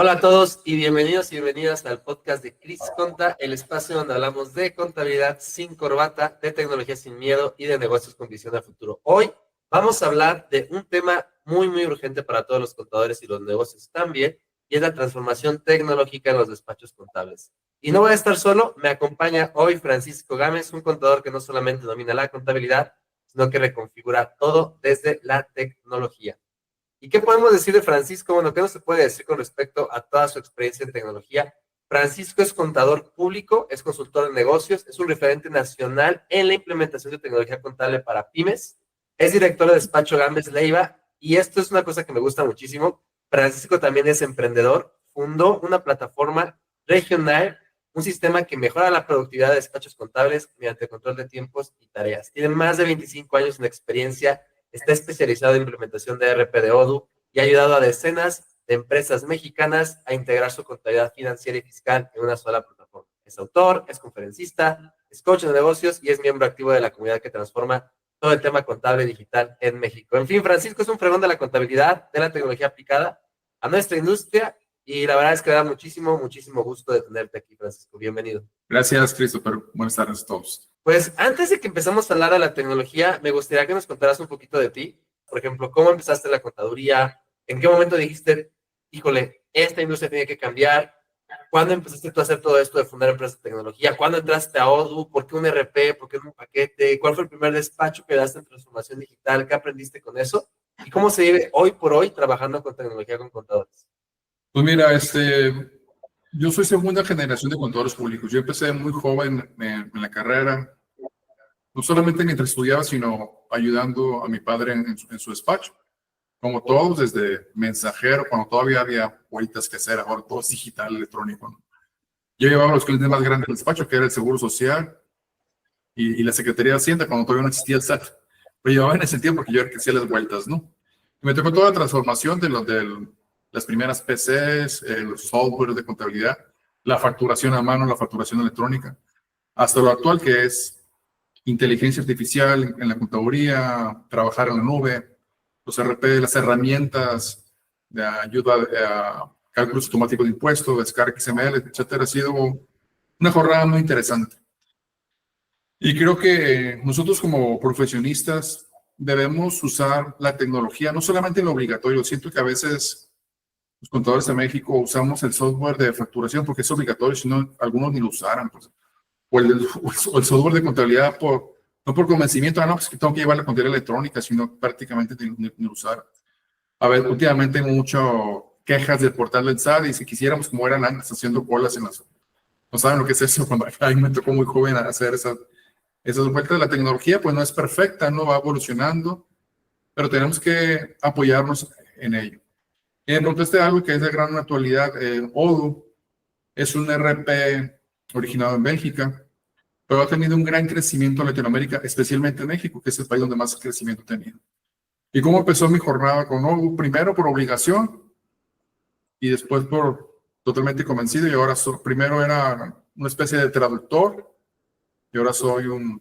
Hola a todos y bienvenidos y bienvenidas al podcast de Cris Conta, el espacio donde hablamos de contabilidad sin corbata, de tecnología sin miedo y de negocios con visión a futuro. Hoy vamos a hablar de un tema muy urgente para todos los contadores y los negocios también, y es la transformación tecnológica en los despachos contables. Y no voy a estar solo, me acompaña hoy Francisco Gámez, un contador que no solamente domina la contabilidad, sino que reconfigura todo desde la tecnología. ¿Y qué podemos decir de Francisco? Bueno, ¿qué no se puede decir con respecto a toda su experiencia en tecnología? Francisco es contador público, es consultor de negocios, es un referente nacional en la implementación de tecnología contable para pymes, es director de despacho Gámez Leiva, y esto es una cosa que me gusta muchísimo. Francisco también es emprendedor, fundó una plataforma regional, un sistema que mejora la productividad de despachos contables mediante control de tiempos y tareas. Tiene más de 25 años en experiencia. Está especializado en implementación de ERP de Odoo y ha ayudado a decenas de empresas mexicanas a integrar su contabilidad financiera y fiscal en una sola plataforma. Es autor, es conferencista, es coach de negocios y es miembro activo de la comunidad que transforma todo el tema contable digital en México. En fin, Francisco es un fregón de la contabilidad, de la tecnología aplicada a nuestra industria, y la verdad es que me da muchísimo gusto de tenerte aquí, Francisco. Bienvenido. Gracias, Christopher. Buenas tardes a todos. Pues antes de que empezamos a hablar de la tecnología, me gustaría que nos contaras un poquito de ti. Por ejemplo, ¿cómo empezaste la contaduría? ¿En qué momento dijiste, híjole, esta industria tiene que cambiar? ¿Cuándo empezaste tú a hacer todo esto de fundar empresas de tecnología? ¿Cuándo entraste a Odoo? ¿Por qué un RP? ¿Por qué un paquete? ¿Cuál fue el primer despacho que daste en transformación digital? ¿Qué aprendiste con eso? ¿Y cómo se vive hoy por hoy trabajando con tecnología con contadores? Pues mira, yo soy segunda generación de contadores públicos. Yo empecé muy joven en la carrera, no solamente mientras estudiaba, sino ayudando a mi padre en su despacho. Como todos, desde mensajero, cuando todavía había vueltas que hacer, ahora todo es digital, electrónico, ¿no? Yo llevaba los clientes más grandes del despacho, que era el Seguro Social y la Secretaría de Hacienda, cuando todavía no existía el SAT. Pero llevaba en ese tiempo porque yo era el que hacía las vueltas, ¿no? Y me tocó toda la transformación de las primeras PCs, los software de contabilidad, la facturación a mano, la facturación electrónica, hasta lo actual que es inteligencia artificial en la contaduría, trabajar en la nube, los RP, las herramientas de ayuda a cálculos automáticos de impuestos, descarga XML, etcétera. Ha sido una jornada muy interesante. Y creo que nosotros como profesionistas debemos usar la tecnología, no solamente en lo obligatorio. Siento que a veces los contadores de México usamos el software de facturación porque es obligatorio, sino algunos ni lo usaran. Pues. O el software de contabilidad no por convencimiento, no, pues que tengo que llevar la contabilidad electrónica, sino prácticamente ni lo usaran. A ver, últimamente hay muchas quejas del portal del SAT y si quisiéramos como eran antes haciendo colas en las... No saben lo que es eso, cuando a mí me tocó muy joven hacer esas vueltas de la tecnología, pues no es perfecta, no va evolucionando, pero tenemos que apoyarnos en ello. Y de pronto algo que es de gran actualidad, Odoo es un RP originado en Bélgica, pero ha tenido un gran crecimiento en Latinoamérica, especialmente en México, que es el país donde más crecimiento ha tenido. ¿Y cómo empezó mi jornada con Odoo? Primero por obligación y después por totalmente convencido, y ahora primero era una especie de traductor y ahora soy no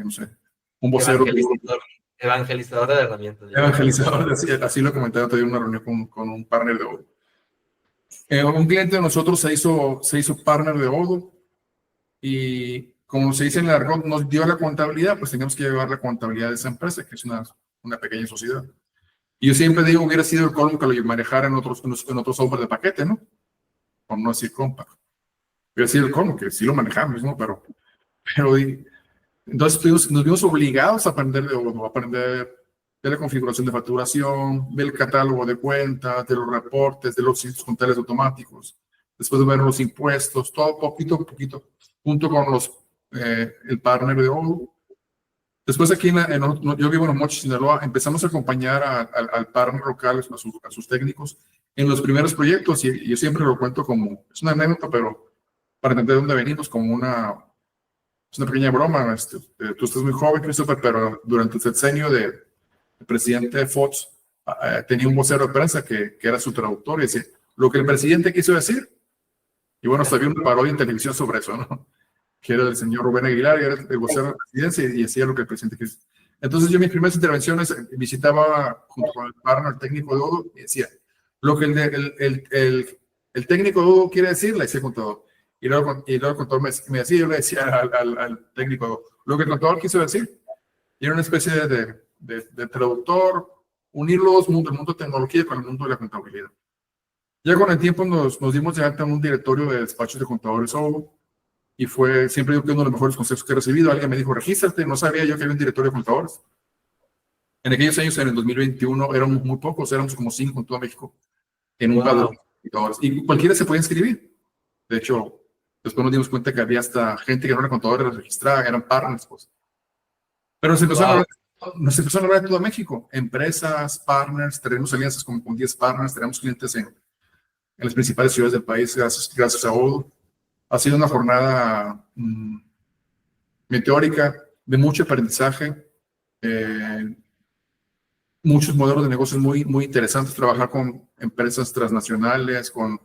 sé, un vocero. Evangelizador de herramientas. Evangelizador, así lo comenté en una reunión con un partner de Odoo. Un cliente de nosotros se hizo partner de Odoo y como se dice en el argot, nos dio la contabilidad, pues teníamos que llevar la contabilidad de esa empresa, que es una pequeña sociedad. Y yo siempre digo, hubiera sido el colmo que lo manejara en otro software de paquete, ¿no? Por no decir compa. Hubiera sido el colmo, que sí lo manejamos, ¿no? Pero entonces nos vimos obligados a aprender de Odoo, a aprender de la configuración de facturación, del catálogo de cuentas, de los reportes, de los sitios contables automáticos, después de ver los impuestos, todo poquito a poquito, junto con el partner de Odoo. Después aquí, yo vivo en Mochis, Sinaloa, empezamos a acompañar al partner local, a sus técnicos, en los primeros proyectos, y yo siempre lo cuento como, es una anécdota, pero para entender dónde venimos, como es una pequeña broma. Tú estás muy joven, Christopher, pero durante el sexenio del presidente Fox tenía un vocero de prensa que era su traductor y decía lo que el presidente quiso decir. Y bueno, hasta había una parodia en televisión sobre eso, ¿no? Que era el señor Rubén Aguilar, y era el vocero de la presidencia y decía lo que el presidente quiso. Entonces yo mis primeras intervenciones visitaba junto con el partner técnico de Odoo y decía, Lo que el técnico de Odoo quiere decir, le decía el contador. Y luego el contador me decía, yo le decía al técnico lo que el contador quiso decir. Y era una especie de traductor, unir los dos mundos, el mundo de tecnología con el mundo de la contabilidad. Ya con el tiempo nos dimos de alta en un directorio de despachos de contadores Odoo, y fue, siempre digo que uno de los mejores consejos que he recibido. Alguien me dijo, regístrate, no sabía yo que había un directorio de contadores. En aquellos años, en el 2021, éramos muy pocos, éramos como 5 en todo México, en un padrón de contadores. Y cualquiera se podía inscribir. De hecho, después nos dimos cuenta que había hasta gente que no era contadora registrada, eran partners, pues. Pero nos empezaron a hablar de todo México, empresas, partners, tenemos alianzas como con 10 partners, tenemos clientes en las principales ciudades del país, gracias a Odoo. Ha sido una jornada meteórica, de mucho aprendizaje, muchos modelos de negocios muy, muy interesantes, trabajar con empresas transnacionales, con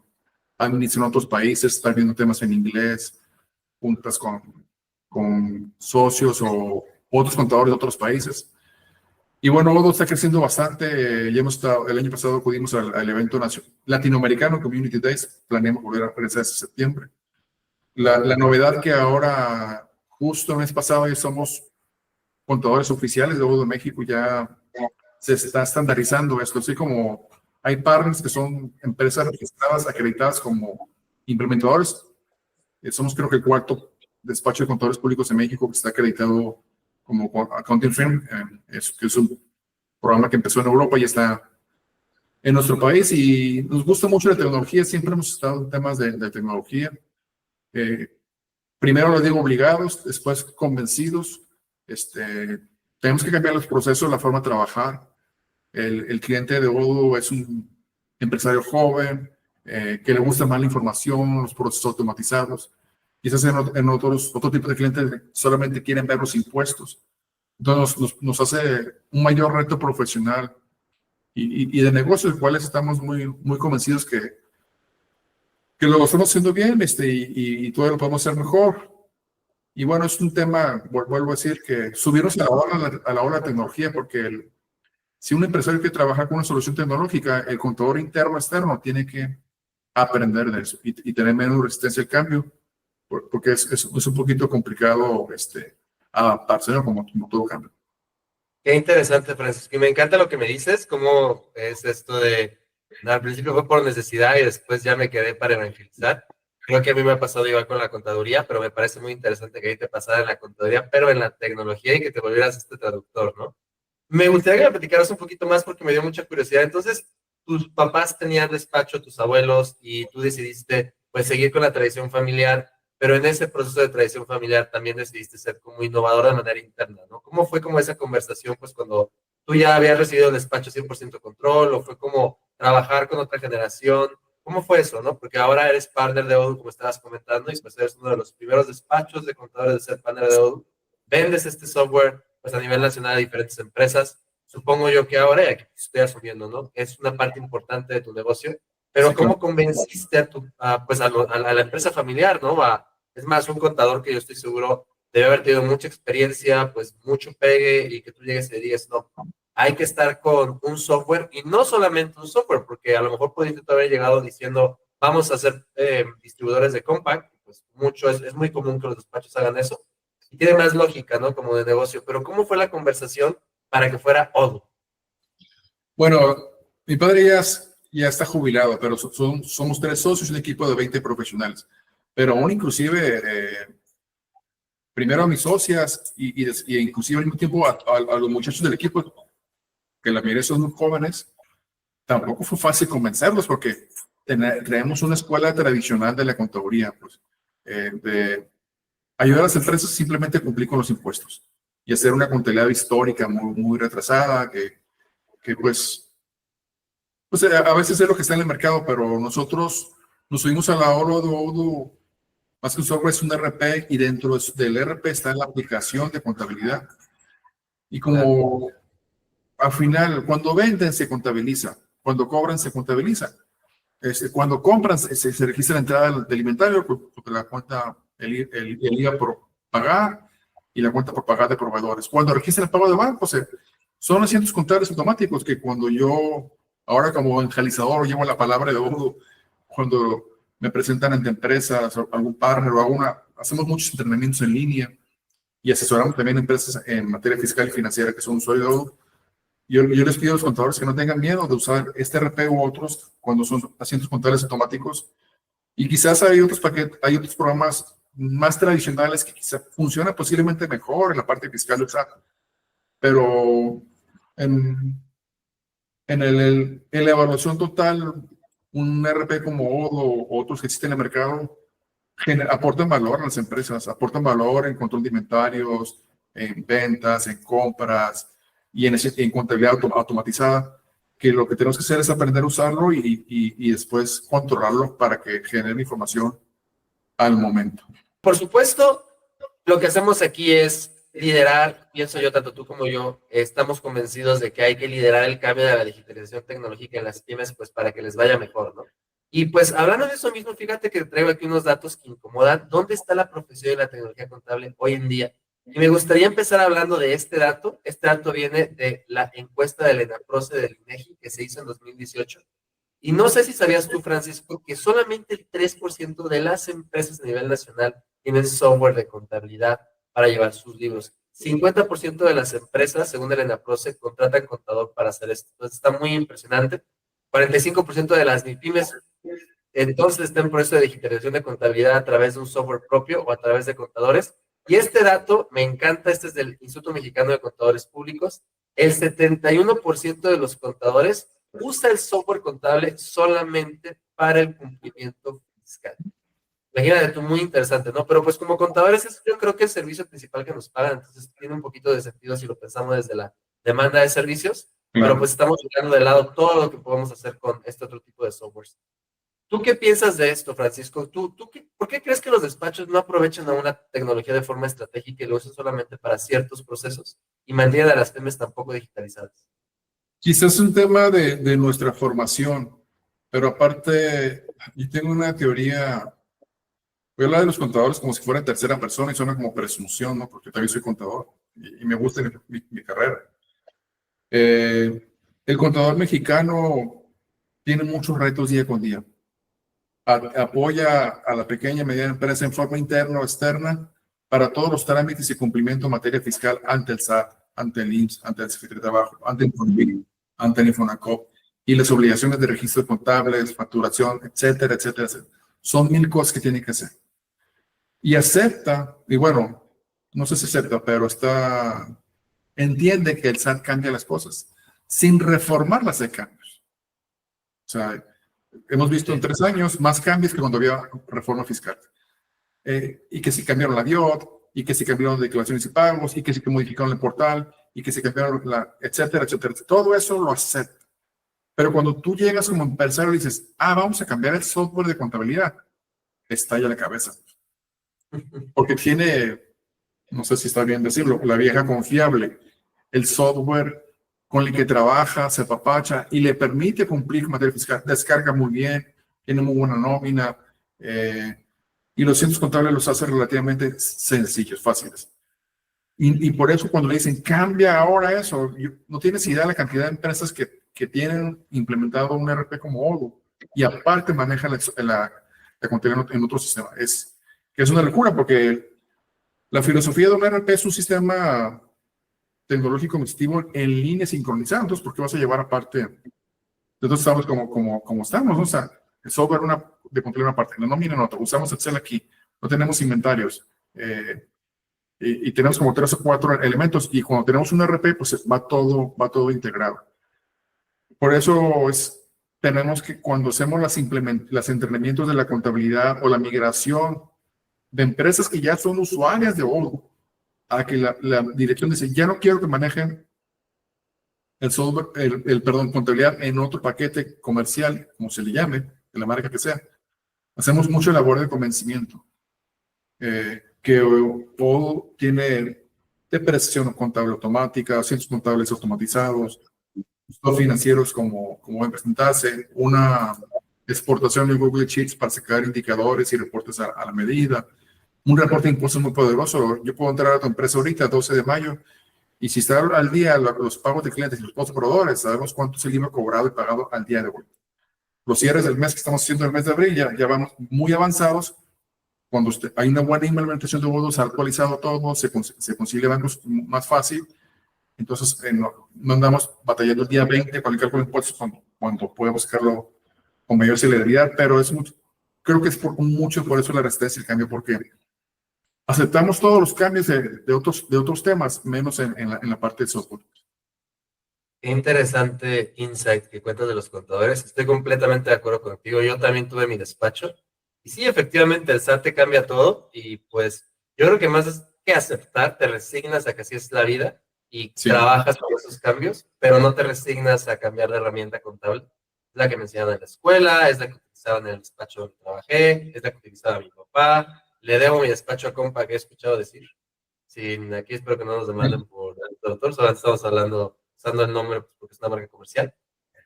administración en otros países, estar viendo temas en inglés, juntas con socios o otros contadores de otros países. Y bueno, Odoo está creciendo bastante. Ya hemos estado, el año pasado acudimos al evento latinoamericano Community Days, planeamos volver a regresar ese septiembre. La novedad que ahora, justo el mes pasado, ya somos contadores oficiales de Odoo México, ya se está estandarizando esto, así como hay partners que son empresas registradas, acreditadas como implementadores. Somos creo que el cuarto despacho de contadores públicos en México que está acreditado como Accounting Firm, que es un programa que empezó en Europa y está en nuestro país, y nos gusta mucho la tecnología, siempre hemos estado en temas de tecnología. Primero lo digo obligados, después convencidos. Tenemos que cambiar los procesos, la forma de trabajar. El cliente de Odoo es un empresario joven, que le gusta más la información, los procesos automatizados. Quizás en otro tipo de clientes solamente quieren ver los impuestos. Entonces nos hace un mayor reto profesional y de negocios, cuales estamos muy, muy convencidos que lo estamos haciendo bien, y todavía lo podemos hacer mejor. Y bueno, es un tema, vuelvo a decir, que subirnos a la ola de tecnología, porque si un empresario quiere trabajar con una solución tecnológica, el contador interno o externo tiene que aprender de eso y tener menos resistencia al cambio, porque es un poquito complicado adaptarse, ¿no? Como todo cambio. Qué interesante, Francisco. Y me encanta lo que me dices, cómo es esto de, al principio fue por necesidad y después ya me quedé para evangelizar. Creo que a mí me ha pasado igual con la contaduría, pero me parece muy interesante que ahí te pasara en la contaduría, pero en la tecnología, y que te volvieras este traductor, ¿no? Me gustaría que me platicaras un poquito más porque me dio mucha curiosidad. Entonces, tus papás tenían despacho, tus abuelos, y tú decidiste pues seguir con la tradición familiar, pero en ese proceso de tradición familiar también decidiste ser como innovador de manera interna, ¿no? ¿Cómo fue como esa conversación, pues cuando tú ya habías recibido el despacho 100% control, o fue como trabajar con otra generación? ¿Cómo fue eso, no? Porque ahora eres partner de Odoo, como estabas comentando, y pues eres uno de los primeros despachos de contadores de ser partner de Odoo. Vendes este software pues a nivel nacional a diferentes empresas. Supongo yo que ahora, ya que estoy asumiendo, ¿no? Es una parte importante de tu negocio, pero sí, ¿cómo convenciste a la empresa familiar, ¿no? Es más, un contador que yo estoy seguro debe haber tenido mucha experiencia, pues mucho pegue, y que tú llegues y digas, no, hay que estar con un software, y no solamente un software, porque a lo mejor pudiste haber llegado diciendo, vamos a hacer distribuidores de Compact, pues es muy común que los despachos hagan eso, y tiene más lógica, ¿no? Como de negocio. Pero ¿cómo fue la conversación para que fuera Odoo? Bueno, mi padre ya está jubilado, pero somos 3 socios y un equipo de 20 profesionales. Pero aún inclusive, primero a mis socias y inclusive al mismo tiempo a los muchachos del equipo, que la mayoría son muy jóvenes, tampoco fue fácil convencerlos, porque traemos una escuela tradicional de la contaduría, pues, de ayudar a las empresas simplemente a cumplir con los impuestos y hacer una contabilidad histórica muy, muy retrasada, que pues a veces es lo que está en el mercado, pero nosotros nos subimos a la ola de Odoo. Más que un software, es un RP, y dentro del RP está la aplicación de contabilidad. Y como al final, cuando venden se contabiliza, cuando cobran se contabiliza. Cuando compran se registra la entrada del inventario, porque la cuenta, el IVA por pagar y la cuenta por pagar de proveedores. Cuando registran el pago de banco, son asientos contables automáticos, que cuando yo Ahora como evangelizador llevo la palabra de Odoo cuando me presentan ante empresas o algún partner o hacemos muchos entrenamientos en línea y asesoramos también empresas en materia fiscal y financiera que son usuarios de Odoo. Yo les pido a los contadores que no tengan miedo de usar este RP u otros cuando son asientos contables automáticos. Y quizás hay otros paquetes, hay otros programas más tradicionales que quizás funcionan posiblemente mejor en la parte fiscal del SAT. Pero en la evaluación total, un RP como Odoo o otros que existen en el mercado aportan valor a las empresas, aportan valor en control de inventarios, en ventas, en compras y en contabilidad automatizada, que lo que tenemos que hacer es aprender a usarlo y después controlarlo para que genere información al momento. Por supuesto, lo que hacemos aquí es liderar, pienso yo, tanto tú como yo, estamos convencidos de que hay que liderar el cambio de la digitalización tecnológica en las pymes, pues para que les vaya mejor, ¿no? Y pues hablando de eso mismo, fíjate que traigo aquí unos datos que incomodan. ¿Dónde está la profesión de la tecnología contable hoy en día? Y me gustaría empezar hablando de este dato. Este dato viene de la encuesta del ENAPROCE del INEGI que se hizo en 2018. Y no sé si sabías tú, Francisco, que solamente el 3% de las empresas a nivel nacional tienen software de contabilidad para llevar sus libros. 50% de las empresas, según el ENAPROCE, contratan contador para hacer esto. Entonces está muy impresionante. 45% de las MIPYMES entonces está en proceso de digitalización de contabilidad a través de un software propio o a través de contadores. Y este dato me encanta, este es del Instituto Mexicano de Contadores Públicos. El 71% de los contadores usa el software contable solamente para el cumplimiento fiscal. Imagínate tú, muy interesante, ¿no? Pero pues como contadores es, yo creo que el servicio principal que nos pagan, entonces tiene un poquito de sentido si lo pensamos desde la demanda de servicios, pero pues estamos dejando de lado todo lo que podemos hacer con este otro tipo de softwares. ¿Tú qué piensas de esto, Francisco? ¿Por qué crees que los despachos no aprovechan a una tecnología de forma estratégica y lo usan solamente para ciertos procesos y mantienen a las pymes tampoco digitalizadas? Quizás es un tema de nuestra formación, pero aparte, yo tengo una teoría. Voy a hablar de los contadores como si fuera en tercera persona y suena como presunción, ¿no? Porque también soy contador y me gusta mi carrera. El contador mexicano tiene muchos retos día con día. Apoya a la pequeña y mediana empresa en forma interna o externa para todos los trámites y cumplimiento en materia fiscal ante el SAT, ante el IMSS, ante el Secretaría de Trabajo, ante el Infonavit, ante el Infonacop y las obligaciones de registro contables, facturación, etcétera, etcétera, etcétera. Son 1000 cosas que tiene que hacer. Y acepta, y bueno, no sé si acepta, pero entiende que el SAT cambia las cosas sin reformarlas de cambios. O sea, hemos visto en 3 años más cambios que cuando había reforma fiscal. Y que se cambiaron la DIOT, y que se cambiaron declaraciones y pagos, y que se modificaron el portal, y que se cambiaron etcétera, etcétera. Todo eso lo acepta. Pero cuando tú llegas como empresario y dices, vamos a cambiar el software de contabilidad, estalla la cabeza. Porque tiene, no sé si está bien decirlo, la vieja confiable, el software con el que trabaja, se apapacha y le permite cumplir con materia fiscal, descarga muy bien, tiene muy buena nómina y los cientos contables los hace relativamente sencillos, fáciles. Y por eso cuando le dicen, cambia ahora eso, no tienes idea de la cantidad de empresas que tienen implementado un RP como Odoo y aparte manejan la contabilidad en otro sistema. Que es una locura porque la filosofía de un RP es un sistema tecnológico masivo en línea sincronizado. Entonces, ¿por qué vas a llevar aparte? Entonces estamos como estamos, ¿no? O sea, el software de control una parte, la nómina en otra, usamos Excel aquí, no tenemos inventarios y tenemos como 3 o 4 elementos y cuando tenemos un RP, pues va todo integrado. Por eso tenemos que cuando hacemos los entrenamientos de la contabilidad o la migración de empresas que ya son usuarias de Odoo, a que la dirección dice, ya no quiero que manejen el software, perdón, contabilidad en otro paquete comercial, como se le llame, de la marca que sea. Hacemos mucho labor de convencimiento, que Odoo tiene depreciación contable automática, cientos contables automatizados, estados financieros como deben presentarse, una exportación de Google Sheets para sacar indicadores y reportes a la medida, un reporte de impuestos muy poderoso. Yo puedo entrar a tu empresa ahorita, 12 de mayo, Y si está al día los pagos de clientes y los pagos de proveedores, sabemos cuánto es el IVA cobrado y pagado al día de hoy. Los cierres del mes que estamos haciendo el mes de abril ya vamos muy avanzados. Cuando hay una buena implementación de bonos, se ha actualizado todo, se consigue bancos más fácil. Entonces, no andamos batallando el día 20 para el cálculo de impuestos cuando podemos sacarlo con mayor celeridad, pero creo que es mucho por eso la resistencia al cambio, porque aceptamos todos los cambios de otros temas, menos en la parte de software. Qué interesante insight que cuentas de los contadores. Estoy completamente de acuerdo contigo. Yo también tuve mi despacho. Y sí, efectivamente, el SAT te cambia todo. Y pues yo creo que más es que aceptar, te resignas a que así es la vida y trabajas con esos cambios, pero no te resignas a cambiar de herramienta contable. Es la que me enseñaron en la escuela, es la que utilizaba en el despacho donde trabajé, es la que utilizaba mi papá. Le debo mi despacho a compa que he escuchado decir. Sin, aquí espero que no nos demanden por el doctor, solo estamos hablando, usando el nombre porque es una marca comercial.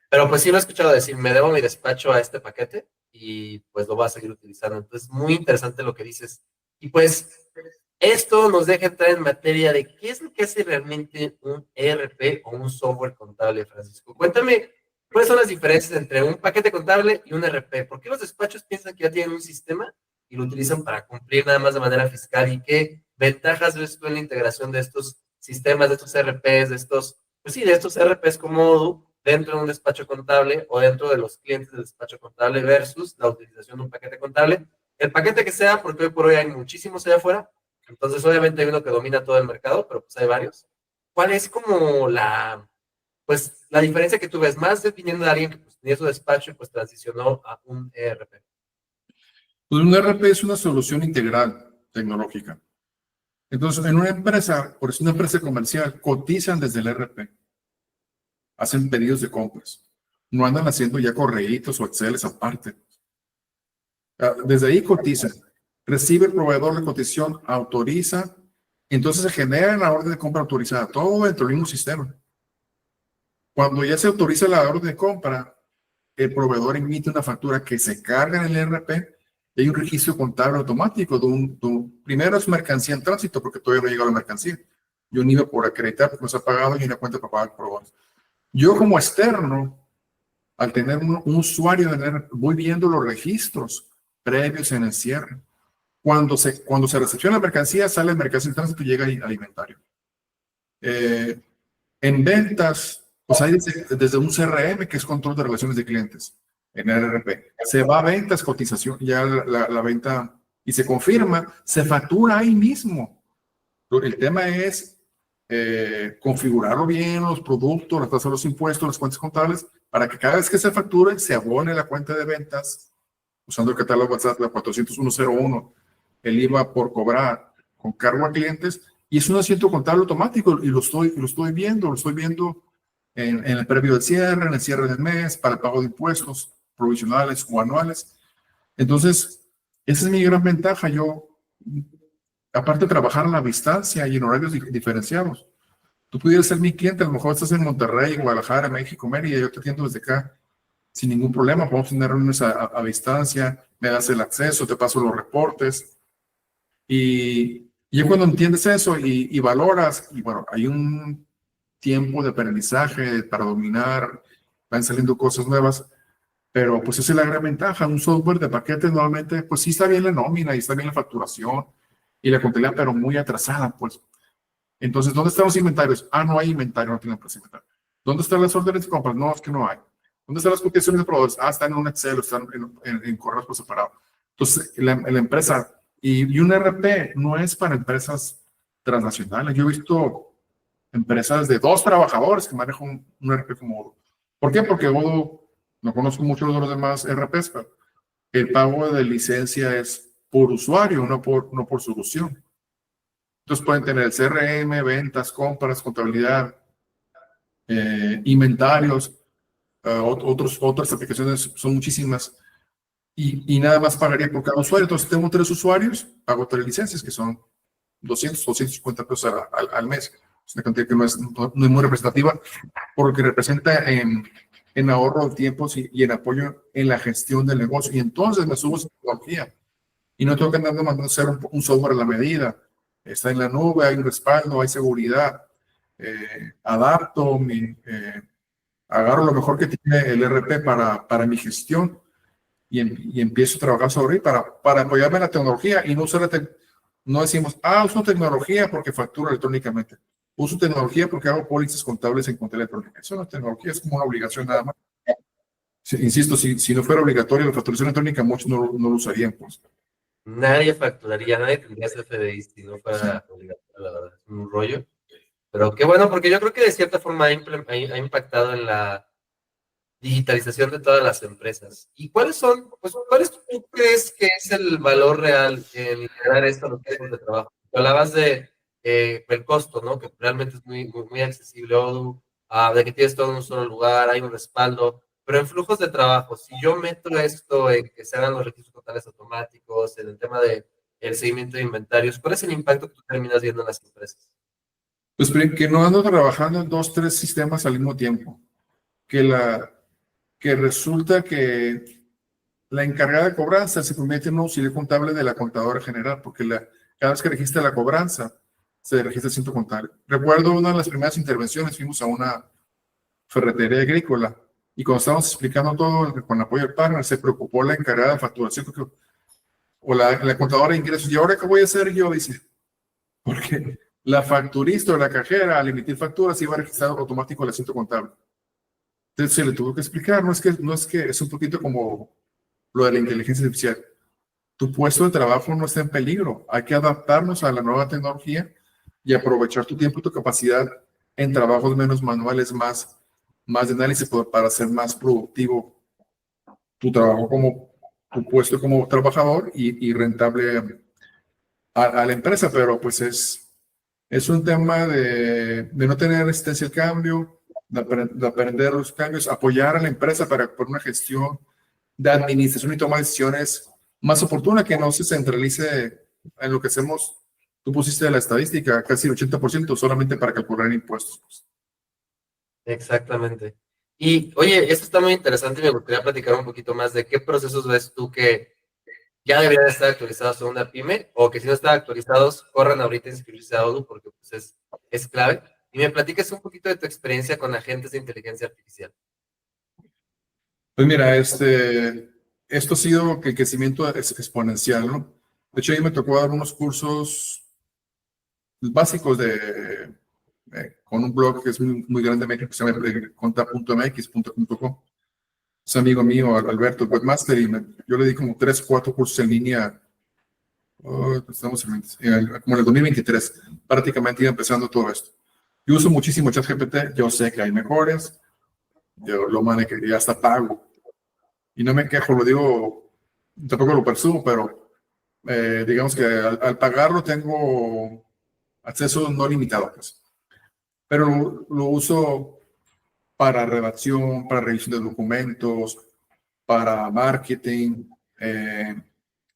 Pero pues sí lo he escuchado decir, me debo mi despacho a este paquete y pues lo voy a seguir utilizando. Entonces, muy interesante lo que dices. Y pues esto nos deja entrar en materia de qué es lo que hace realmente un ERP o un software contable, Francisco. Cuéntame, ¿cuáles son las diferencias entre un paquete contable y un ERP? ¿Por qué los despachos piensan que ya tienen un sistema y lo utilizan para cumplir nada más de manera fiscal? ¿Y qué ventajas ves tú en la integración de estos sistemas, de estos ERPs, de estos, pues sí, de estos ERPs como Odoo dentro de un despacho contable o dentro de los clientes del despacho contable versus la utilización de un paquete contable? El paquete que sea, porque hoy por hoy hay muchísimos allá afuera, entonces obviamente hay uno que domina todo el mercado, pero pues hay varios. ¿Cuál es como pues, la diferencia que tú ves más definiendo de alguien que pues, tenía su despacho y pues transicionó a un ERP? Pues un ERP es una solución integral tecnológica. Entonces, en una empresa, por eso una empresa comercial, cotizan desde el ERP. Hacen pedidos de compras. No andan haciendo ya correitos o Exceles aparte. Desde ahí cotizan. Recibe el proveedor la cotización, autoriza. Entonces se genera la orden de compra autorizada. Todo dentro del mismo sistema. Cuando ya se autoriza la orden de compra, el proveedor emite una factura que se carga en el ERP. Y hay un registro contable automático primero es mercancía en tránsito, porque todavía no ha llegado la mercancía. Y un IVA por acreditar, porque no se ha pagado, y una cuenta para pagar por horas. Yo como externo, al tener un usuario en el ERP, voy viendo los registros previos en el cierre. Cuando se recepciona la mercancía, sale la mercancía en tránsito y llega al inventario. En ventas, pues hay desde un CRM, que es control de relaciones de clientes, en el ERP. Se va a ventas, cotización, ya la venta, y se confirma, se factura ahí mismo. El tema es configurarlo bien, los productos, las tasas de los impuestos, las cuentas contables, para que cada vez que se facture, se abone la cuenta de ventas, usando el catálogo WhatsApp, la 40101, el IVA por cobrar con cargo a clientes, y es un asiento contable automático, y lo estoy viendo en el previo del cierre, en el cierre del mes, para el pago de impuestos provisionales o anuales. Entonces, esa es mi gran ventaja. Yo, aparte de trabajar a la distancia y en horarios diferenciados, tú pudieras ser mi cliente, a lo mejor estás en Monterrey, Guadalajara, México, Mérida, yo te atiendo desde acá sin ningún problema. Podemos tener reuniones a distancia, me das el acceso, te paso los reportes. Y ya cuando entiendes eso y valoras, y bueno, hay un tiempo de aprendizaje para dominar, van saliendo cosas nuevas, pero pues esa es la gran ventaja. Un software de paquetes normalmente, pues sí está bien la nómina y está bien la facturación y la contabilidad, pero muy atrasada, pues. Entonces, ¿dónde están los inventarios? No hay inventario, no tiene empresa inventario. ¿Dónde están las órdenes de compras? No, es que no hay. ¿Dónde están las cotizaciones de proveedores? Están en un Excel, están en correos por separado. Entonces, la empresa, y un ERP no es para empresas transnacionales. Yo he visto empresas de 2 trabajadores que manejan un ERP como Odoo. ¿Por qué? Porque Odoo, no conozco mucho de los demás ERPs, pero el pago de licencia es por usuario, no por solución. Entonces pueden tener CRM, ventas, compras, contabilidad, inventarios, otras aplicaciones, son muchísimas. Y nada más pagaría por cada usuario. Entonces tengo 3 usuarios, pago 3 licencias, que son 250 pesos al mes. Es una cantidad que no es muy representativa, porque representa en ahorro de tiempos y en apoyo en la gestión del negocio. Y entonces me subo esa tecnología y no tengo que andar mandando hacer un software a la medida. Está en la nube, hay un respaldo, hay seguridad. adapto, agarro lo mejor que tiene el ERP para mi gestión y empiezo a trabajar sobre él para apoyarme en la tecnología y no usar no decimos, uso tecnología porque facturo electrónicamente. Uso tecnología porque hago pólizas contables en cuenta electrónica. Eso no es tecnología, es como una obligación nada más. Insisto, si no fuera obligatoria la facturación electrónica, muchos no lo usarían, pues. Nadie facturaría, nadie tendría CFDI si no fuera obligatorio, la verdad, es un rollo. Pero qué bueno, porque yo creo que de cierta forma ha impactado en la digitalización de todas las empresas. ¿Y cuáles tú crees que es el valor real en integrar esto a los tiempos de trabajo? Tú hablabas de el costo, ¿no? Que realmente es muy accesible, de que tienes todo en un solo lugar, hay un respaldo, pero en flujos de trabajo, si yo meto esto en que se hagan los registros totales automáticos, en el tema de el seguimiento de inventarios, ¿cuál es el impacto que tú terminas viendo en las empresas? Pues que no ando trabajando en 2, 3 sistemas al mismo tiempo. Que resulta que la encargada de cobranza se convierte en un auxiliar contable de la contadora general, porque cada vez que registra la cobranza, se registra el centro contable. Recuerdo una de las primeras intervenciones, fuimos a una ferretería agrícola y cuando estábamos explicando todo con apoyo del partner, se preocupó la encargada de facturación o la contadora de ingresos. ¿Y ahora qué voy a hacer yo? Dice, porque la facturista o la cajera al emitir facturas iba a registrar automático el centro contable. Entonces se le tuvo que explicar, no es que es un poquito como lo de la inteligencia artificial. Tu puesto de trabajo no está en peligro. Hay que adaptarnos a la nueva tecnología y aprovechar tu tiempo y tu capacidad en trabajos menos manuales, más de análisis para ser más productivo tu trabajo tu puesto como trabajador y rentable a la empresa. Pero pues es un tema de no tener resistencia al cambio, de aprender los cambios, apoyar a la empresa por una gestión de administración y toma de decisiones más oportuna, que no se centralice en lo que hacemos. Tú pusiste la estadística, casi el 80% solamente para calcular impuestos. Exactamente. Y oye, esto está muy interesante y me gustaría platicar un poquito más de qué procesos ves tú que ya deberían estar actualizados en una pyme o que si no están actualizados, corran ahorita a inscribirse a Odoo porque pues, es clave. Y me platiques un poquito de tu experiencia con agentes de inteligencia artificial. Pues mira, esto ha sido que el crecimiento es exponencial, ¿no? De hecho, ahí me tocó dar unos cursos básicos con un blog que es muy grande en México, que se llama conta.mx.com. Es amigo mío, Alberto, webmaster, y yo le di como 3 o 4 cursos en línea. Estamos como en el 2023, prácticamente iba empezando todo esto. Yo uso muchísimo ChatGPT, yo sé que hay mejores, yo lo manejo y hasta pago. Y no me quejo, lo digo, tampoco lo presumo, pero digamos que al pagarlo tengo acceso no limitado, pues. Pero lo uso para redacción, para revisión de documentos, para marketing,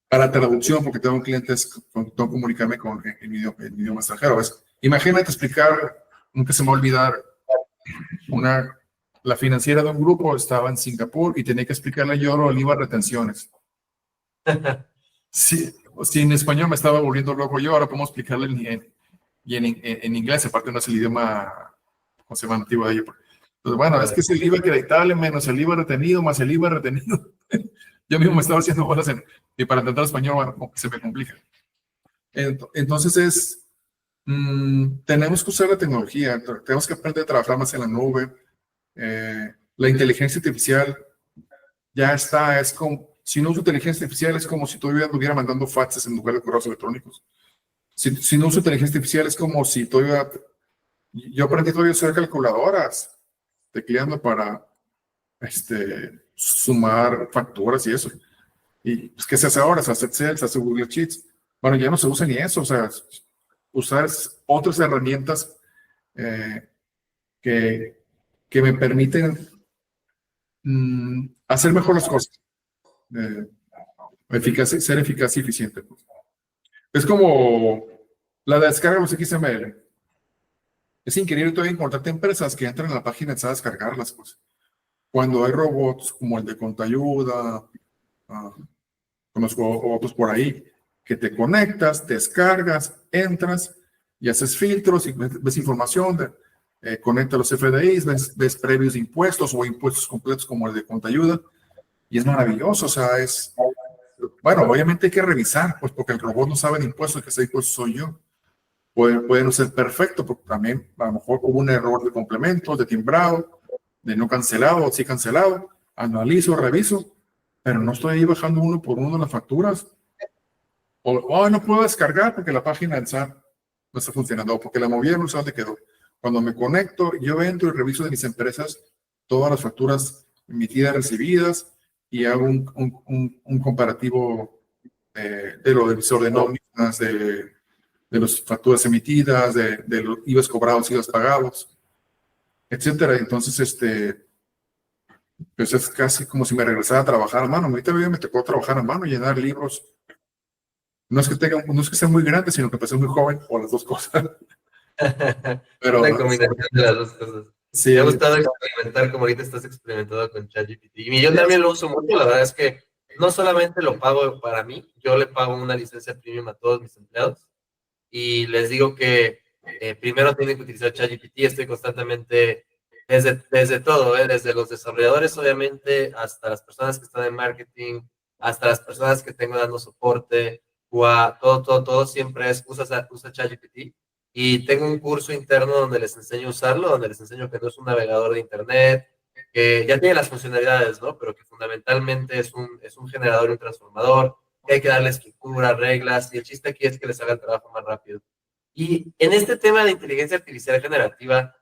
para traducción, porque tengo clientes con tengo que comunicarme en idioma extranjero. Imagínate explicar, nunca se me va a olvidar, la financiera de un grupo estaba en Singapur y tenía que explicarle yo el IVA retenciones. Sí, si en español me estaba volviendo loco yo, ahora podemos explicarle en inglés, aparte no es el idioma, ¿cómo se llama? Nativo de ellos. Entonces, bueno, es que es el IVA acreditable menos el IVA retenido más el IVA retenido. Yo mismo me estaba haciendo bolas y para entender español, bueno, como que se me complica. Entonces tenemos que usar la tecnología, tenemos que aprender a trabajar más en la nube. La inteligencia artificial ya está, es como, si no uso inteligencia artificial es como si todavía estuviera mandando faxes en lugar de correos electrónicos. Si no uso inteligencia artificial es como si todavía, yo aprendí todavía a usar calculadoras, tecleando para sumar facturas y eso. Y pues, ¿qué se hace ahora? Se hace Excel, se hace Google Sheets. Bueno, ya no se usa ni eso, o sea, usar otras herramientas que me permiten hacer mejor las cosas, ser eficaz y eficiente. Pues. Es como la descarga de los XML. Es increíble todavía encontrarte empresas que entran a la página y a descargarlas. Pues. Cuando hay robots como el de Contayuda, conozco otros por ahí, que te conectas, descargas, entras y haces filtros y ves información. conecta los FDIs, ves previos de impuestos o impuestos completos como el de Contayuda, y es maravilloso. O sea, bueno, obviamente hay que revisar, pues porque el robot no sabe de impuestos, el que sabe de impuestos soy yo. Puede no ser perfecto, porque también a lo mejor hubo un error de complementos, de timbrado, de no cancelado o sí cancelado. Analizo, reviso, pero no estoy ahí bajando uno por uno las facturas. O no puedo descargar porque la página del SAT no está funcionando, o porque la movieron, no sé dónde quedó. Cuando me conecto, yo entro y reviso de mis empresas todas las facturas emitidas, recibidas, y hago un comparativo de lo del visor de nóminas, de las facturas emitidas, de los IVAs cobrados, IVAs pagados, etcétera. Entonces, pues es casi como si me regresara a trabajar a mano. Ahorita me tocó trabajar a mano, llenar libros. No es que sea muy grande, sino que empecé muy joven, o las dos cosas. Una Pero combinación de las dos cosas. Me ha sí, gustado experimentar como ahorita estás experimentando con ChatGPT. Y yo también lo uso mucho, la verdad es que no solamente lo pago para mí, yo le pago una licencia premium a todos mis empleados y les digo que primero tienen que utilizar ChatGPT. Estoy constantemente, desde todo, desde los desarrolladores obviamente, hasta las personas que están en marketing, hasta las personas que tengo dando soporte, todo siempre usa ChatGPT. Y tengo un curso interno donde les enseño a usarlo, donde les enseño que no es un navegador de internet, que ya tiene las funcionalidades, ¿no? Pero que fundamentalmente es un generador y un transformador, que hay que darle estructura, reglas, y el chiste aquí es que les haga el trabajo más rápido. Y en este tema de inteligencia artificial generativa,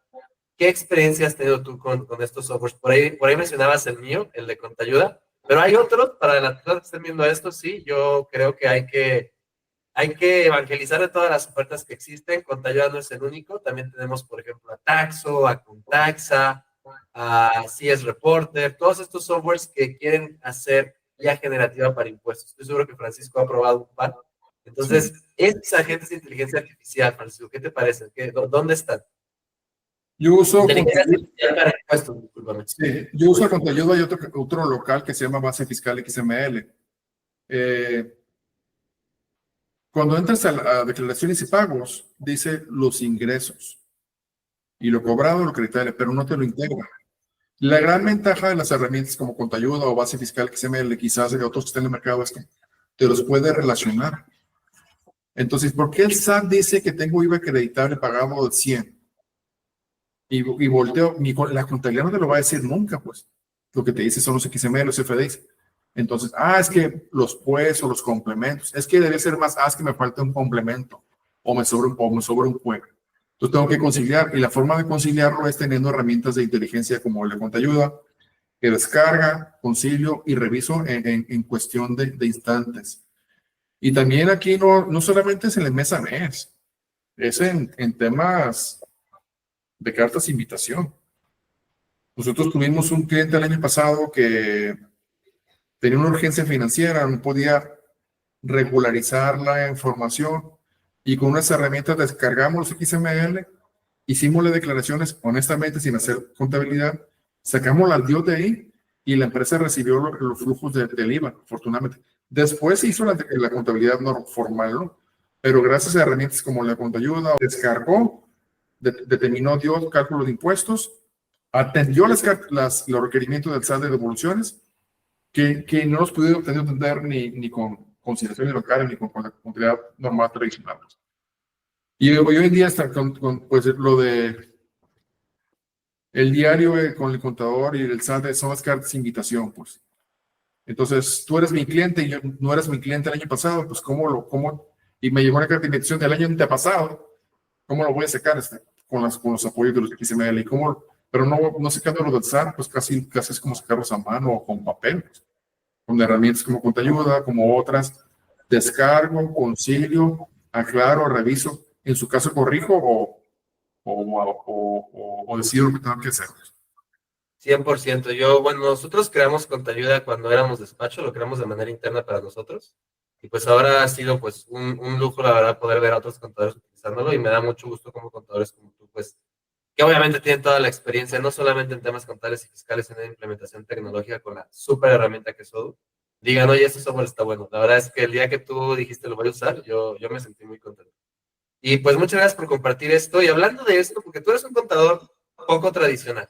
¿qué experiencia has tenido tú con estos softwares? Por ahí mencionabas el mío, el de Contayuda, pero hay otros para las personas que estén viendo esto, sí, yo creo que hay que evangelizar de todas las ofertas que existen. Contayuda no es el único, también tenemos, por ejemplo, a Taxo, a Contaxa, a CS Reporter, todos estos softwares que quieren hacer ya generativa para impuestos. Estoy seguro que Francisco ha probado un par. sí. Entonces, estos agentes de inteligencia artificial, Francisco, ¿qué te parece? ¿Dónde están? Yo uso Inteligencia Contayuda, artificial para impuestos, discúlpame. sí, yo uso Contayuda y otro local que se llama Base Fiscal XML. Eh, Cuando entras a declaraciones y pagos, dice los ingresos y lo cobrado, lo acreditable, pero no te lo integra. La gran ventaja de las herramientas como Contayuda o Base Fiscal XML, quizás de otros que estén en el mercado, es que te los puede relacionar. Entonces, ¿por qué el SAT dice que tengo IVA acreditable pagado de 100? Y volteo, la contabilidad no te lo va a decir nunca, pues. Lo que te dice son los XML, los FDIs. Entonces, es que los pues o los complementos, es que debe ser más, es que me falta un complemento o me sobra un pues. Entonces tengo que conciliar y la forma de conciliarlo es teniendo herramientas de inteligencia como el de Contayuda, que descarga, concilio y reviso en cuestión de instantes. Y también aquí no solamente es en el mes a mes, es en temas de cartas de invitación. Nosotros tuvimos un cliente el año pasado que tenía una urgencia financiera, no podía regularizar la información y con unas herramientas descargamos los XML, hicimos las declaraciones honestamente sin hacer contabilidad, sacamos las DIO de ahí y la empresa recibió los flujos del IVA, afortunadamente. Después se hizo la contabilidad no formal, ¿no? Pero gracias a herramientas como la Contayuda, descargó, determinó DIO, cálculo de impuestos, atendió los requerimientos del SAT de devoluciones que no los pudieron obtener ni con conciliaciones locales ni con la contabilidad normal tradicional. Y hoy en día está pues, lo de el diario con el contador y el SAT son las cartas de invitación, pues. Entonces, tú eres mi cliente y yo no eres mi cliente el año pasado, pues, y me llegó una carta de invitación del año antepasado, ¿cómo lo voy a sacar con los apoyos de los XML? Pero no sacando los del SAT, pues casi es como sacarlos a mano o con papel, pues, con herramientas como Contayuda, como otras, descargo, concilio, aclaro, reviso, en su caso corrijo o decido lo que tengo que hacer. 100%. Bueno, nosotros creamos Contayuda cuando éramos despacho, lo creamos de manera interna para nosotros. Y pues ahora ha sido pues un lujo, la verdad, poder ver a otros contadores utilizándolo y me da mucho gusto como contadores como tú, pues, que obviamente tienen toda la experiencia, no solamente en temas contables y fiscales, sino en implementación tecnológica con la súper herramienta que es Odoo. Digan, oye, este software está bueno. La verdad es que el día que tú dijiste lo voy a usar, yo me sentí muy contento. Y pues muchas gracias por compartir esto. Y hablando de esto, porque tú eres un contador poco tradicional,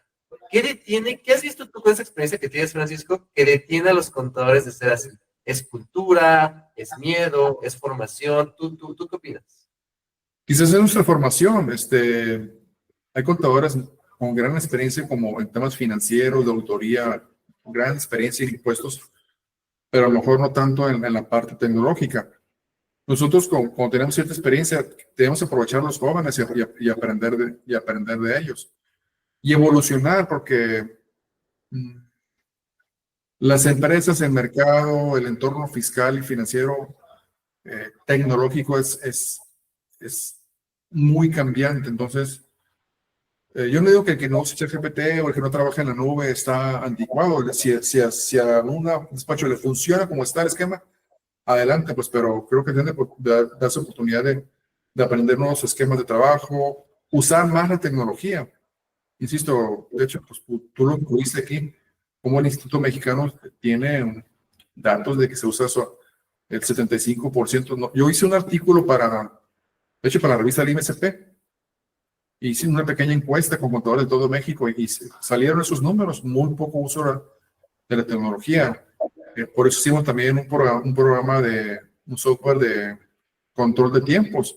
¿qué has visto tú con esa experiencia que tienes, Francisco, que detiene a los contadores de ser así? ¿Es cultura? ¿Es miedo? ¿Es formación? ¿Tú qué opinas? Quizás en nuestra formación, hay contadores con gran experiencia como en temas financieros, de auditoría, con gran experiencia en impuestos, pero a lo mejor no tanto en la parte tecnológica. Nosotros, como tenemos cierta experiencia, debemos aprovechar a los jóvenes y aprender de ellos. Y evolucionar, porque mm, las empresas, el mercado, el entorno fiscal y financiero, tecnológico es muy cambiante. Entonces, yo no digo que el que no use ChatGPT o el que no trabaja en la nube está anticuado. Si a un despacho le funciona como está el esquema, adelante, pues, pero creo que tiene que darse oportunidad de aprender nuevos esquemas de trabajo, usar más la tecnología. Insisto, de hecho, pues tú lo incluiste aquí, como el Instituto Mexicano tiene datos de que se usa el 75%. No, yo hice un artículo de hecho, para la revista del IMSP, hice una pequeña encuesta con contadores de todo México y salieron esos números, muy poco uso de la tecnología. Por eso hicimos también un programa un software de control de tiempos.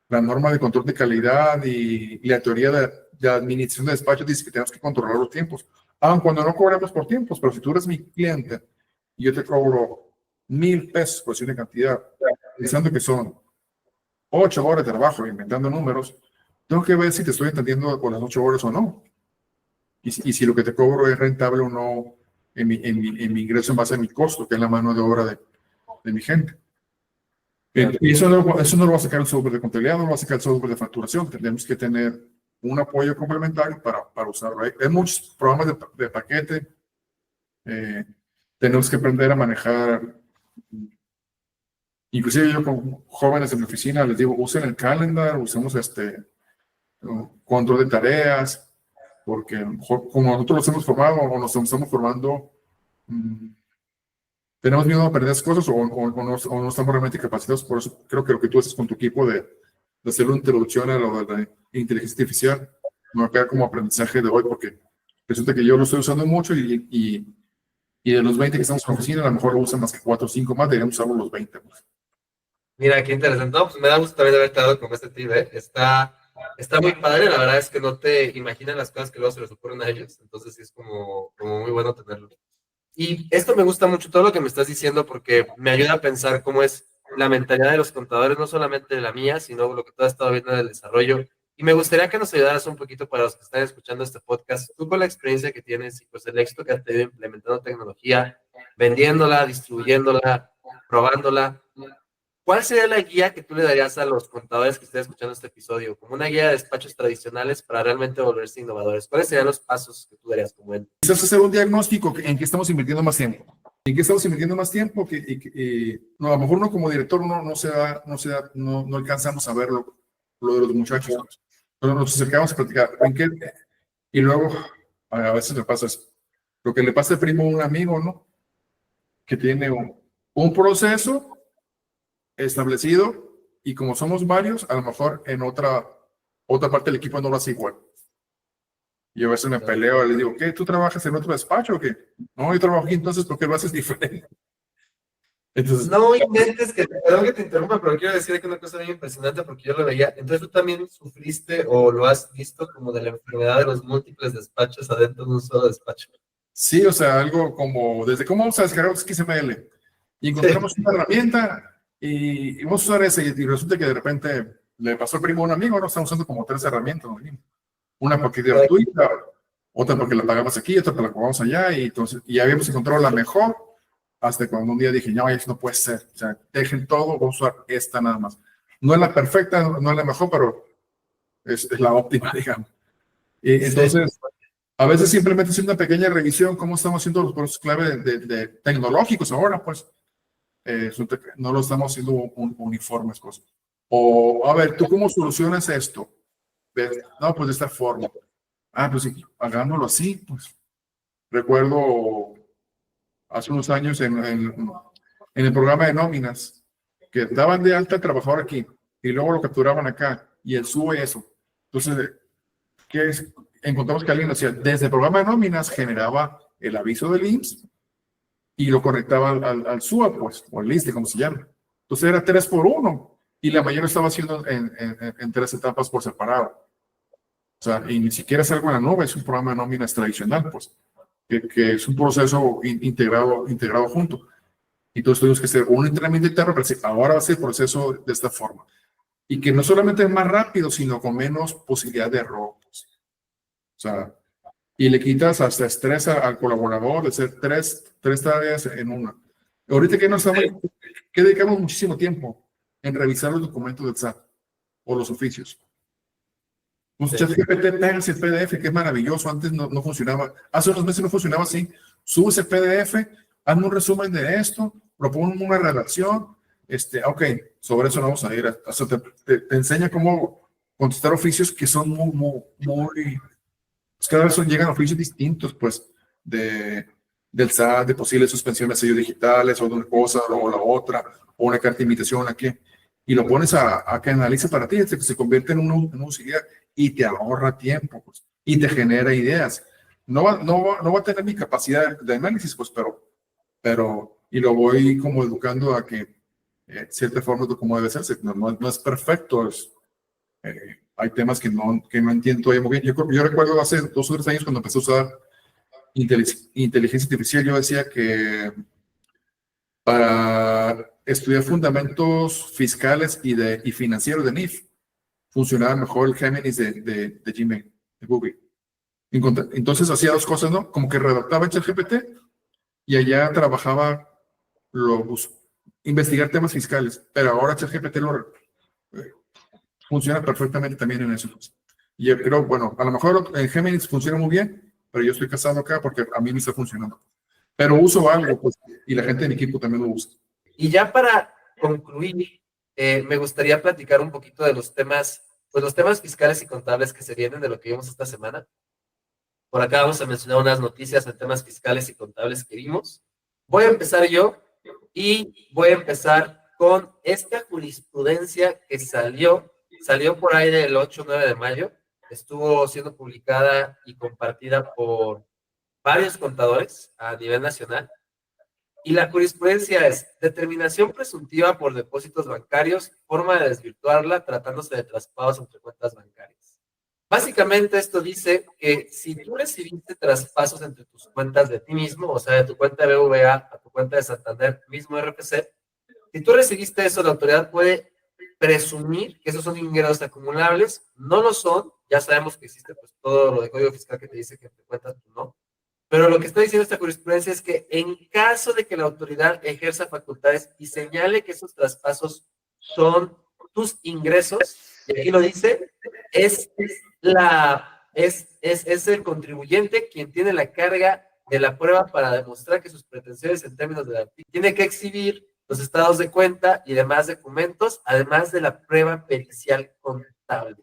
La norma de control de calidad y la teoría de administración de despachos dice que tenemos que controlar los tiempos. Aun cuando no cobramos por tiempos, pero si tú eres mi cliente y yo te cobro 1,000 pesos por decir una cantidad, pensando que son 8 horas de trabajo, inventando números, tengo que ver si te estoy entendiendo con las 8 horas o no. Y si lo que te cobro es rentable o no en mi ingreso en base a mi costo, que es la mano de obra de mi gente. Y eso no lo va a sacar el software de contabilidad, no lo va a sacar el software de facturación. Tenemos que tener un apoyo complementario para usarlo. Hay muchos programas de paquete. Tenemos que aprender a manejar. Inclusive yo con jóvenes en mi oficina les digo, usen el calendar, usemos control de tareas, porque como nosotros los hemos formado o nos estamos formando, tenemos miedo a perder las cosas o no estamos realmente capacitados. Por eso creo que lo que tú haces con tu equipo de hacer una introducción a lo de la inteligencia artificial me va a quedar como aprendizaje de hoy, porque resulta que yo lo estoy usando mucho y de los 20 que estamos en la oficina, a lo mejor lo usan más que 4 o 5 más, deberíamos usarlo los 20. Pues. Mira, qué interesante. No, pues me da gusto también haberte dado con este tip, ¿eh? Está muy padre, la verdad es que no te imaginas las cosas que luego se les ocurren a ellos, entonces sí es como muy bueno tenerlo. Y esto me gusta mucho, todo lo que me estás diciendo, porque me ayuda a pensar cómo es la mentalidad de los contadores, no solamente la mía, sino lo que tú has estado viendo en el desarrollo. Y me gustaría que nos ayudaras un poquito para los que están escuchando este podcast, tú con la experiencia que tienes y pues el éxito que has tenido implementando tecnología, vendiéndola, distribuyéndola, probándola. ¿Cuál sería la guía que tú le darías a los contadores que estén escuchando este episodio? Como una guía de despachos tradicionales para realmente volverse innovadores. ¿Cuáles serían los pasos que tú darías como él? Quizás hacer un diagnóstico en qué estamos invirtiendo más tiempo. ¿En qué estamos invirtiendo más tiempo? No, a lo mejor uno como director no alcanzamos a ver lo de los muchachos. Pero nos acercamos a platicar. Y luego, a veces me pasa eso. Lo que le pasa al primo a un amigo, ¿no? Que tiene un proceso establecido y como somos varios, a lo mejor en otra parte del equipo no lo hace igual. Y a veces me peleo, les digo, ¿qué? ¿Tú trabajas en otro despacho o qué? No, yo trabajo aquí, entonces, ¿por qué lo haces diferente? Entonces, No inventes perdón que te interrumpa, pero quiero decir que una cosa bien impresionante porque yo lo veía. Entonces tú también sufriste o lo has visto como de la enfermedad de los múltiples despachos adentro de un solo despacho. sí, o sea, algo como, desde cómo vamos a descargar XML y encontramos Sí. una herramienta y vamos a usar esa y resulta que de repente le pasó al primo a un amigo, ahora estamos usando como 3 herramientas, ¿no? Una porque es gratuita, otra porque la pagamos aquí, otra porque la pagamos allá y habíamos encontrado la mejor hasta cuando un día dije, no, eso no puede ser, o sea, dejen todo, vamos a usar esta nada más. No es la perfecta, no es la mejor, pero es la óptima, digamos. Y Sí. entonces, a veces simplemente haciendo una pequeña revisión, cómo estamos haciendo los procesos clave de tecnológicos ahora, pues, no lo estamos haciendo uniformes, cosas. O, a ver, ¿tú cómo solucionas esto? No, pues de esta forma. Ah, pues sí, hagámoslo así, pues. Recuerdo hace unos años en el programa de nóminas que daban de alta al trabajador aquí. y luego lo capturaban acá y él sube eso. Entonces, ¿qué es? Encontramos que alguien hacía desde el programa de nóminas, generaba el aviso del IMSS y lo conectaba al SUA, pues, o al LISTE, como se llama. Entonces era 3 por 1 y la mayoría estaba haciendo en 3 etapas por separado. O sea, y ni siquiera es algo en la nube, es un programa de nóminas tradicional, pues, que es un proceso integrado junto. Y entonces tuvimos que hacer un entrenamiento interno para decir, ahora va a ser el proceso de esta forma. Y que no solamente es más rápido, sino con menos posibilidad de error. Pues. O sea, y le quitas hasta estrés al colaborador de hacer tres tareas en una. Ahorita que no estamos, que dedicamos muchísimo tiempo en revisar los documentos del SAT o los oficios. Pues ChatGPT pega ese PDF, que es maravilloso. Antes no funcionaba. Hace unos meses no funcionaba así. Subes el PDF, hazme un resumen de esto, propone una redacción. Ok, sobre eso no vamos a ir. Hasta te enseña cómo contestar oficios que son muy pues cada vez llegan oficios distintos, pues, del SAT, de posibles suspensiones de sellos digitales, o de una cosa o la otra, o una carta de invitación aquí. Y lo pones a que analice para ti, que se convierte en una utilidad y te ahorra tiempo, pues, y te genera ideas. No va a tener mi capacidad de análisis, pues, pero y lo voy como educando a que cierta forma de cómo debe hacerse. No es perfecto, hay temas que no entiendo todavía muy bien. Yo recuerdo hace 2 o 3 años cuando empecé a usar inteligencia artificial, yo decía que para estudiar fundamentos fiscales y financieros de NIF, funcionaba mejor el Géminis de Gmail, de Google. Entonces hacía 2 cosas, ¿no? Como que redactaba en ChatGPT y allá trabajaba investigar temas fiscales, pero ahora ChatGPT funciona perfectamente también en eso. Y yo creo, bueno, a lo mejor en Géminis funciona muy bien, pero yo estoy casado acá porque a mí me está funcionando. Pero uso algo, pues, y la gente de mi equipo también lo usa. Y ya para concluir, me gustaría platicar un poquito de los temas fiscales y contables que se vienen de lo que vimos esta semana. Por acá vamos a mencionar unas noticias en temas fiscales y contables que vimos. Voy a empezar yo y voy a empezar con esta jurisprudencia que salió por ahí del 8 o 9 de mayo. Estuvo siendo publicada y compartida por varios contadores a nivel nacional. Y la jurisprudencia es determinación presuntiva por depósitos bancarios, forma de desvirtuarla tratándose de traspasos entre cuentas bancarias. Básicamente esto dice que si tú recibiste traspasos entre tus cuentas de ti mismo, o sea, de tu cuenta de BBVA a tu cuenta de Santander, mismo RFC, si tú recibiste eso, la autoridad puede presumir que esos son ingresos acumulables. No lo son, ya sabemos que existe pues todo lo de código fiscal que te dice que te cuentas tú no. Pero lo que está diciendo esta jurisprudencia es que en caso de que la autoridad ejerza facultades y señale que esos traspasos son tus ingresos, y aquí lo dice, es el contribuyente quien tiene la carga de la prueba para demostrar que sus pretensiones en términos de la tiene que exhibir los estados de cuenta y demás documentos, además de la prueba pericial contable.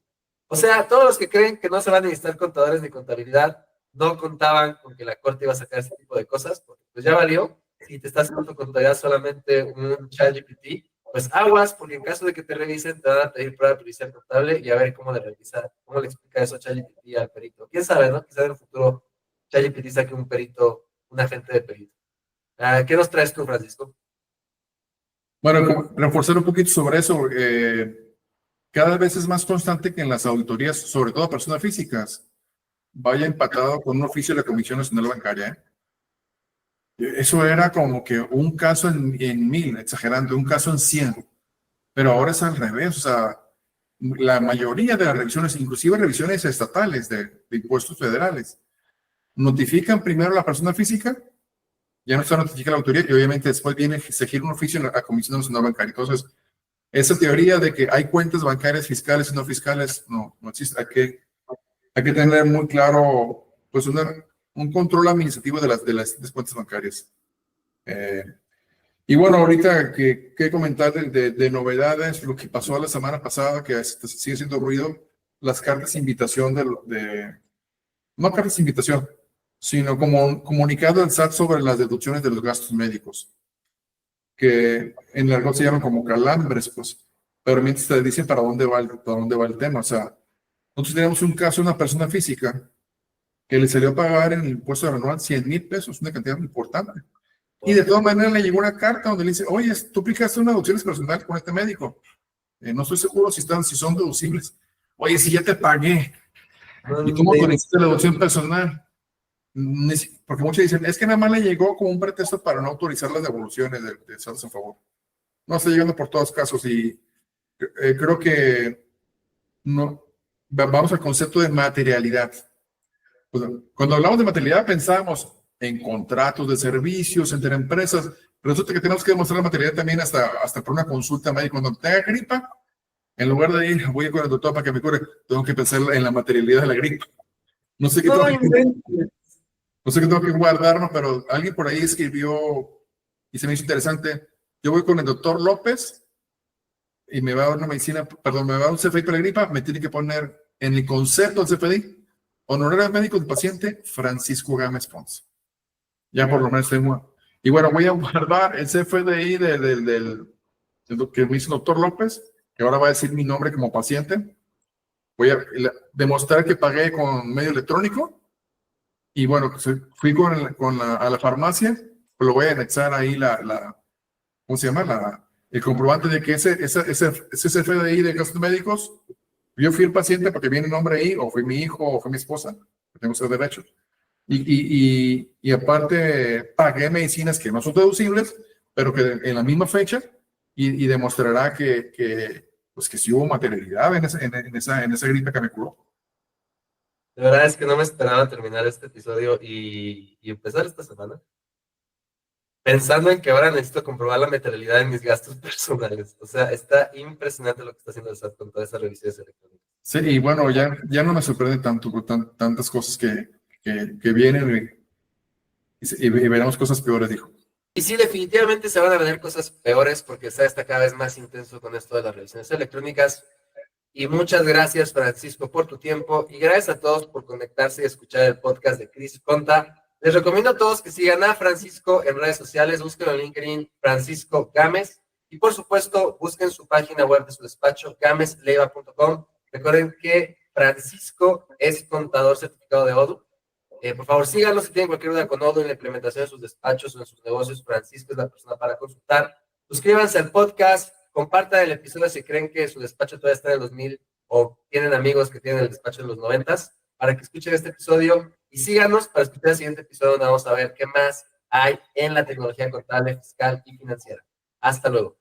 O sea, todos los que creen que no se van a necesitar contadores ni contabilidad, no contaban con que la corte iba a sacar ese tipo de cosas, porque pues ya valió. Si te estás haciendo contabilidad solamente un ChatGPT, pues aguas, porque en caso de que te revisen, te van a pedir prueba pericial contable y a ver cómo le explica eso ChatGPT al perito. ¿Quién sabe, no? Quizás en el futuro ChatGPT saque un perito, un agente de perito. ¿Qué nos traes tú, Francisco? Bueno, reforzar un poquito sobre eso. Cada vez es más constante que en las auditorías, sobre todo a personas físicas, vaya empatado con un oficio de la Comisión Nacional Bancaria. Eso era como que un caso en 1000, exagerando, un caso en 100. Pero ahora es al revés. O sea, la mayoría de las revisiones, inclusive revisiones estatales de impuestos federales, notifican primero a la persona física, ya no se notifica a la autoridad y obviamente después se gira un oficio en la Comisión Nacional Bancaria. Entonces, esa teoría de que hay cuentas bancarias fiscales y no fiscales, no existe. Hay que tener muy claro, pues, un control administrativo de las cuentas bancarias. Y bueno, ahorita que comentar de novedades, lo que pasó la semana pasada, que sigue siendo ruido, las cartas de invitación no cartas de invitación, sino como un comunicado del SAT sobre las deducciones de los gastos médicos, que en el argot se llaman como calambres, pues. pero mientras te dicen para dónde va el tema. O sea, nosotros tenemos un caso de una persona física que le salió a pagar en el impuesto anual 100,000 pesos, una cantidad muy importante. Y de todas maneras le llegó una carta donde le dice, oye, tú aplicaste una deducción personal con este médico. No estoy seguro si son deducibles. Oye, si ya te pagué. ¿Y cómo autorizaste la deducción personal? Porque muchos dicen, es que nada más le llegó como un pretexto para no autorizar las devoluciones de saldos en favor. No, está llegando por todos casos y creo que no, vamos al concepto de materialidad. Pues, cuando hablamos de materialidad pensamos en contratos de servicios entre empresas, pero resulta que tenemos que demostrar la materialidad también hasta por una consulta médica. Cuando tenga gripa, en lugar de ir, voy con el doctor para que me cure, tengo que pensar en la materialidad de la gripa. No sé qué no sé qué tengo que guardarnos, pero alguien por ahí escribió y se me hizo interesante. Yo voy con el doctor López y me va a dar una medicina, perdón, me va a dar un CFDI para la gripa, me tiene que poner en el concepto del CFDI, honorarios médicos del paciente Francisco Gámez Ponce. Ya por lo menos tengo. Y bueno, voy a guardar el CFDI del que me hizo el doctor López, que ahora va a decir mi nombre como paciente. Voy a demostrar que pagué con medio electrónico. Y bueno, fui a la farmacia, pues lo voy a anexar ahí ¿cómo se llama? El comprobante de que ese CFDI de gastos médicos, yo fui el paciente porque viene el nombre ahí, o fue mi hijo, o fue mi esposa, que tengo esos derechos. Y aparte pagué medicinas que no son deducibles, pero que en la misma fecha, y demostrará pues que sí hubo materialidad en esa gripe que me curó. De verdad es que no me esperaba terminar este episodio y empezar esta semana pensando en que ahora necesito comprobar la materialidad de mis gastos personales. O sea, está impresionante lo que está haciendo el SAT con todas esas revisiones electrónicas. Sí, y bueno, ya no me sorprende tanto con tantas cosas que vienen y veremos cosas peores, dijo. Y sí, definitivamente se van a ver cosas peores porque está cada vez más intenso con esto de las revisiones electrónicas. Y muchas gracias, Francisco, por tu tiempo. Y gracias a todos por conectarse y escuchar el podcast de Cris Conta. Les recomiendo a todos que sigan a Francisco en redes sociales. Busquen en LinkedIn Francisco Gámez. Y por supuesto, busquen su página web de su despacho, gamesleiva.com. Recuerden que Francisco es contador certificado de ODU. Por favor, síganlo si tienen cualquier duda con ODU en la implementación de sus despachos o en sus negocios. Francisco es la persona para consultar. Suscríbanse al podcast. Compartan el episodio si creen que su despacho todavía está en el 2000 o tienen amigos que tienen el despacho en los 90 para que escuchen este episodio y síganos para escuchar el siguiente episodio donde vamos a ver qué más hay en la tecnología contable, fiscal y financiera. Hasta luego.